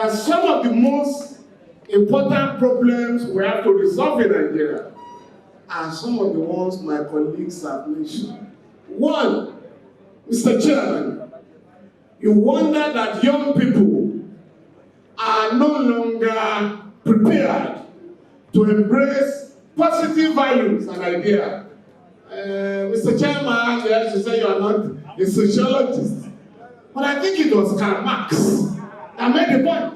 that some of the most important problems we have to resolve in Nigeria are some of the ones my colleagues have mentioned. One, Mr. Chairman, you wonder that young people are no longer prepared to embrace positive values and ideas. Mr. Chairman, yes, you say you are not a sociologist, but I think it was Karl Marx that made the point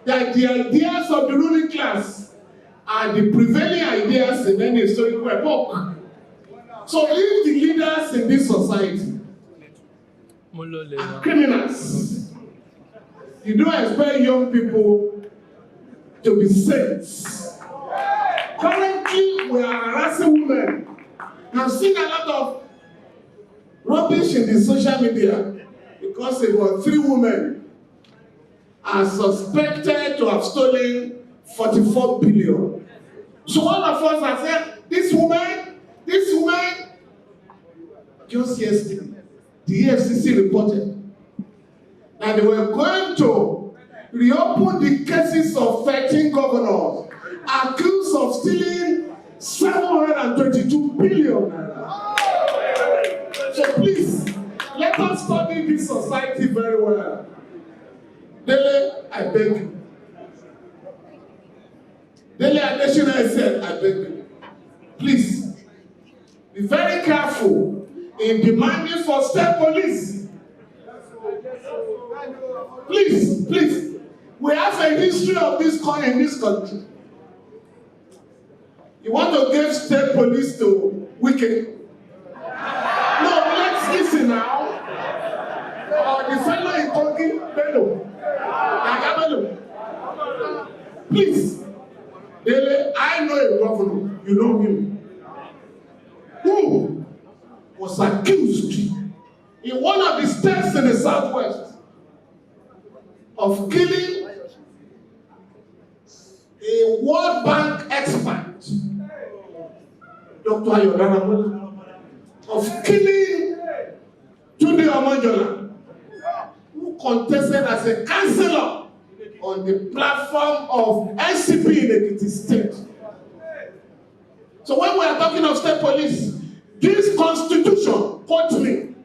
that the ideas of the ruling class are the prevailing ideas in any historical epoch. So if the leaders in this society are criminals, you don't expect young people to be saints. Currently, we are harassing women. I've seen a lot of rubbish in the social media because about 3 women are suspected to have stolen 44 billion. So all of us are saying, this woman, just yesterday, the FCC reported that they were going to reopen the cases of 13 governors accused of stealing 722 billion. So please, let us study this society very well. Dele, I beg you. Dele Adesina said, I beg you. Please, be very careful in demanding for state police. Please. We have a history of this coin in this country. You want to give state police to wicked? No, let's listen now. The fellow in talking, Bello. Please. Dele, I know a governor, you know him, who was accused in one of the states in the southwest of killing a World Bank expert, Dr. Ayodara, of killing Tunde Omonjola, who contested as a councillor on the platform of NCP in Ekiti State. So when we are talking of state police, this constitution, quote me,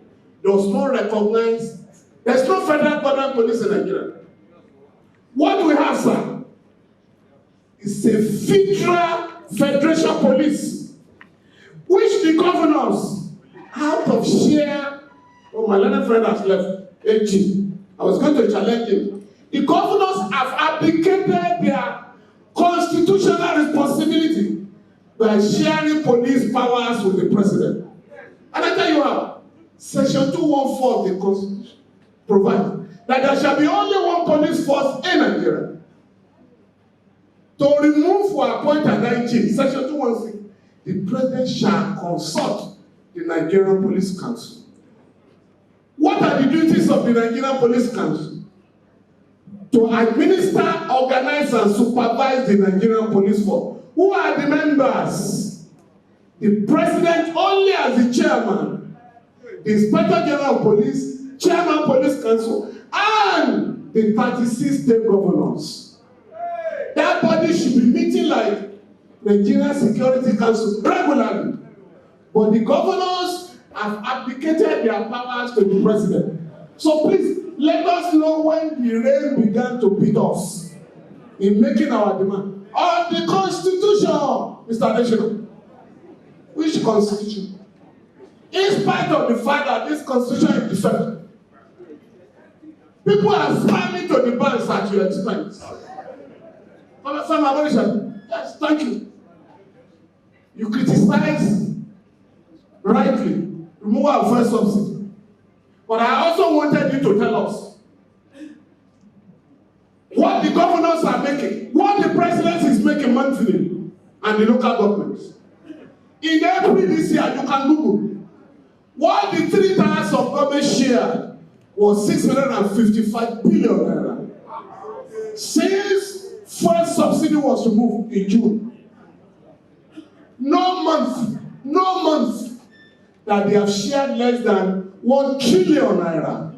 does not recognize, there's no federal government police in Nigeria. What we have, sir, is a federation police, which the governors, out of sheer, oh, my learned friend has left, AG. I was going to challenge him. The governors have abdicated their constitutional responsibility by sharing police powers with the president. And I tell you how, Section 214 of the Constitution provides that there shall be only one police force in Nigeria. To remove or appoint an IG, Section 216, the president shall consult the Nigerian Police Council. What are the duties of the Nigerian Police Council? To administer, organize, and supervise the Nigerian police force. Who are the members? The president only as the chairman, the Inspector General of Police, Chairman Police Council, and the 36 state governors. That body should be meeting like Nigerian Security Council regularly. But the governors have abdicated their powers to the president. So please, let us know when the rain began to beat us in making our demand. On the Constitution, Mr. Adesina. Which Constitution? In spite of the fact that this Constitution is defective, people are smiling to the banks at your expense. Yes, thank you. You criticize rightly removal of fuel subsidy. But I also wanted you to tell us what the governors are making, what the president is making monthly, and the local governments. In April this year, you can Google what the 3 tiers of government share was 655 billion naira. Since fuel subsidy was removed in June, no month that they have shared less than 1 trillion naira.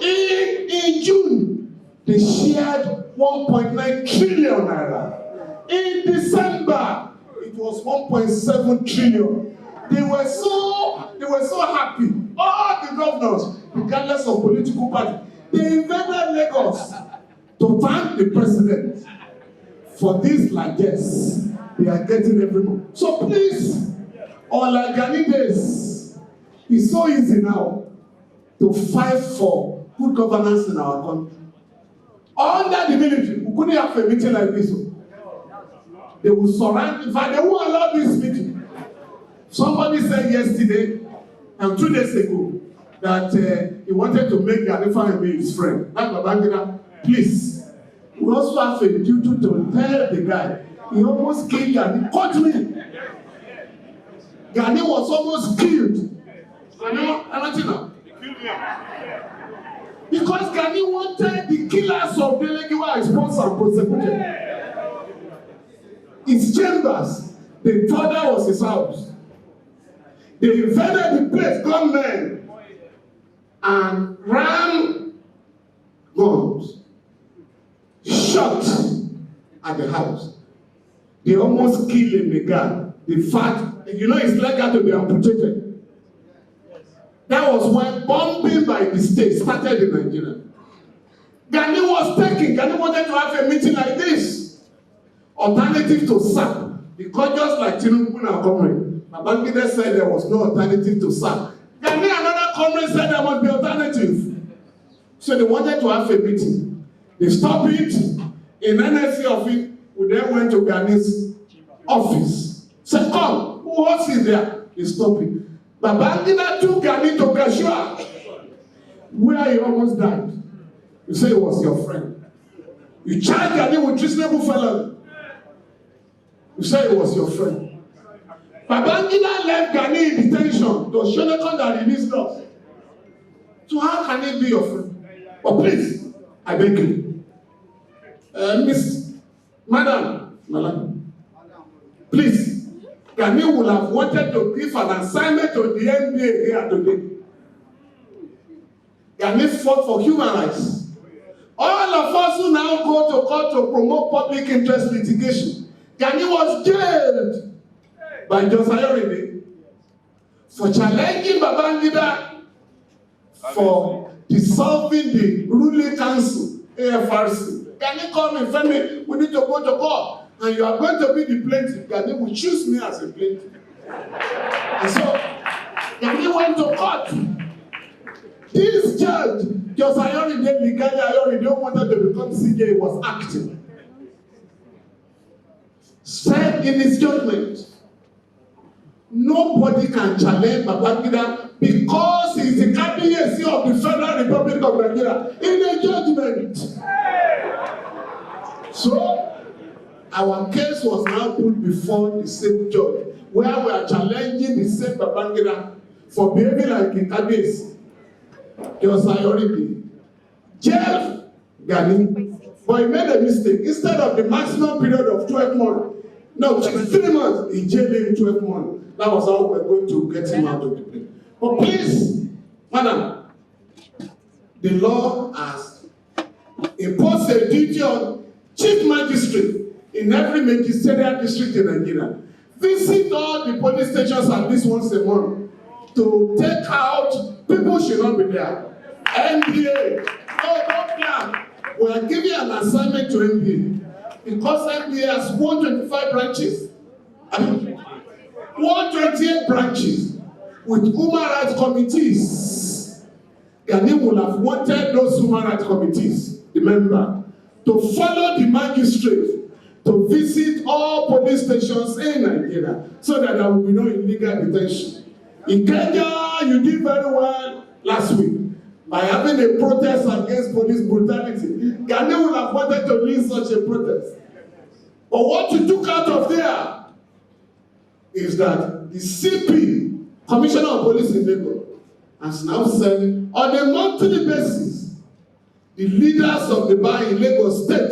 In June, They shared 1.9 trillion naira. In December, it was 1.7 trillion. They were so happy. All the governors, regardless of political party, they invaded Lagos to thank the president for this largesse they are getting every month. So please, on like Gani days, it's so easy now to fight for good governance in our country. Under the military, we couldn't have a meeting like this. They will surround, in fact, they won't allow this meeting. Somebody said yesterday, and 2 days ago, that he wanted to make Gani Fawehinmi his friend. That's Babangida. Please, we also have a duty to tell the guy, he almost killed Gani. Caught me. Gani was almost killed. I know. Because Gani wanted the killers of Delegiwa exposed and prosecuted. His chambers, the father was his house. They invaded the place, gunmen, and ran guns, shot at the house. They almost killed him again. The fact, it's legal to be amputated. That was when bombing by the state started in Nigeria. Gani was taken. Gani wanted to have a meeting like this. Alternative to SAP. Because just like Tinubu now comrade, Babangida said there was no alternative to SAP. Gani, another comrade, said there must be alternative. So they wanted to have a meeting. They stopped it. In NSC office, we then went to Gani's office. Said, come, who else is there? They stopped it. Babangida took Gani to Gashua, where he almost died. You say it was your friend. You charged Gani with treasonable felony. You say it was your friend. Babangida left Gani in detention to Shonekon that released us. So how can he be your friend? But please, I beg you, Madam, please, Gani would have wanted to give an assignment to the NBA here today. Gani fought for human rights. All of us who now go to court to promote public interest litigation, Gani was jailed by Josiah for challenging Babangida for dissolving the ruling council, AFRC. Gani called me, Femi, we need to go to court. And you are going to be the plaintiff. Gani will choose me as a plaintiff. And so, Gani went to court. This judge, Josiah Ayori, wanted to become CJ, was acting. Said in his judgment, nobody can challenge Babangida because he is the cabinet of the Federal Republic of Nigeria in a judgment. So, our case was now put before the same judge, where we are challenging the same Babangida for behaving like a cabinet. Josiah jailed Gani, but he made a mistake. Instead of the maximum period of 12 months, no, 3 months, he jailed him 12 months. That was how we were going to get him out of the place. But please, madam, the law has imposed a duty on chief magistrate in every magisterial district in Nigeria. Visit all the police stations at least once a month to take out people should not be there. NBA, don't plan. We are giving an assignment to NBA because NBA has 125 branches. 128 branches with human rights committees. Gani would have wanted those human rights committees, remember, to follow the magistrate to visit all police stations in Nigeria so that there will be no illegal detention. In Kenya, you did very well last week by having a protest against police brutality. Gani would have wanted to lead such a protest. But what you took out of there is that the CP, Commissioner of Police in Lagos, has now said on a monthly basis, the leaders of the bar in Lagos State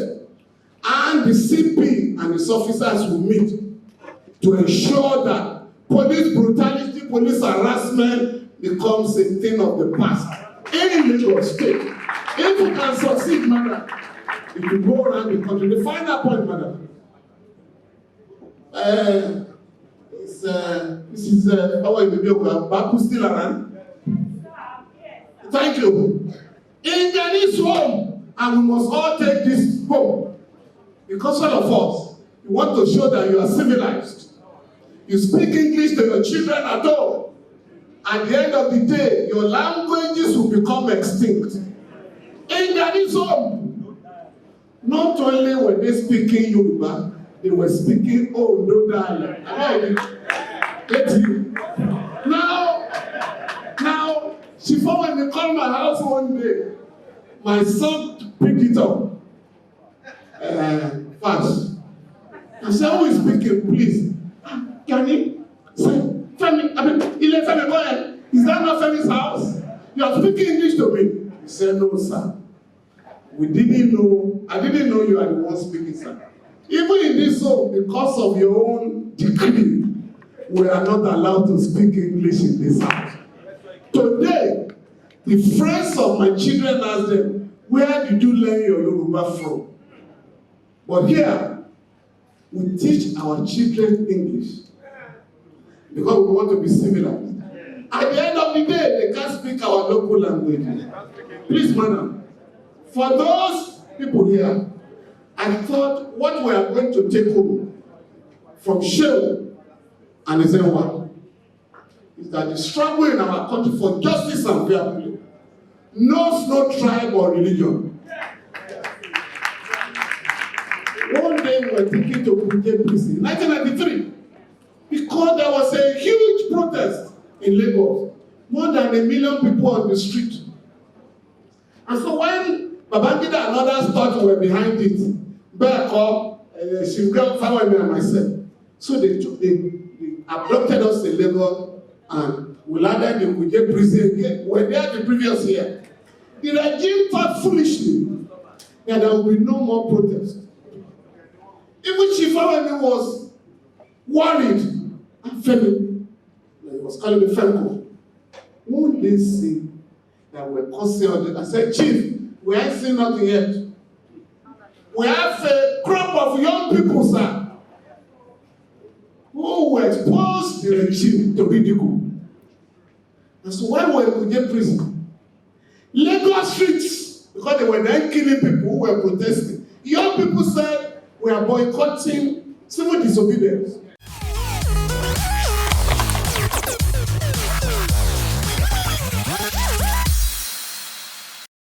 and the CP and his officers will meet to ensure that police brutality, police harassment becomes a thing of the past in Lagos State. If we can succeed, madam, If you go around the country, the final point, madam. This is Fawehinmi Baku still around. Thank you. In Gani's home, and we must all take this home. Because all of us, you want to show that you are civilized. You speak English to your children at home. At the end of the day, your languages will become extinct. In Gani's home, not only were they speaking Yoruba, they were speaking Ondo dialect. Now, she found when they called my house one day, my son picked it up fast. I said, who is speaking, please? Gani? Say, Femi, Femi, go ahead. Is that not Femi's house? You are speaking English to me. He said, no, sir. I didn't know you are the one speaking, sir. Even in this home, because of your own decree, we are not allowed to speak English in this house. Today, the friends of my children ask them, where did you learn your Yoruba from? But here, we teach our children English because we want to be civilized. At the end of the day, they can't speak our local language. Please, madam, for those people here, I thought what we are going to take home from Shehu and Ezenwa is that the struggle in our country for justice and fair play knows no tribe or religion. One day we were taken to Kuje prison in 1993 because there was a huge protest in Lagos, more than 1 million people on the street. And so when Babangida and others thought we were behind it, Berko, Shivka, Fawehinmi and myself, so they abducted us in Lagos and we landed in Kuje prison again. We were there the previous year. The regime thought foolishly that there will be no more protest. Even Chief Fawehinmi was worried. And Femi, he was calling me Femi. Won't they see that we're causing all this? I said, Chief, we ain't seen nothing yet. We have a crop of young people, sir, who will expose the regime to ridicule. And so when we were in Kuje prison, Lagos streets, because they were then killing people who were protesting, young people said, we are boycotting civil disobedience.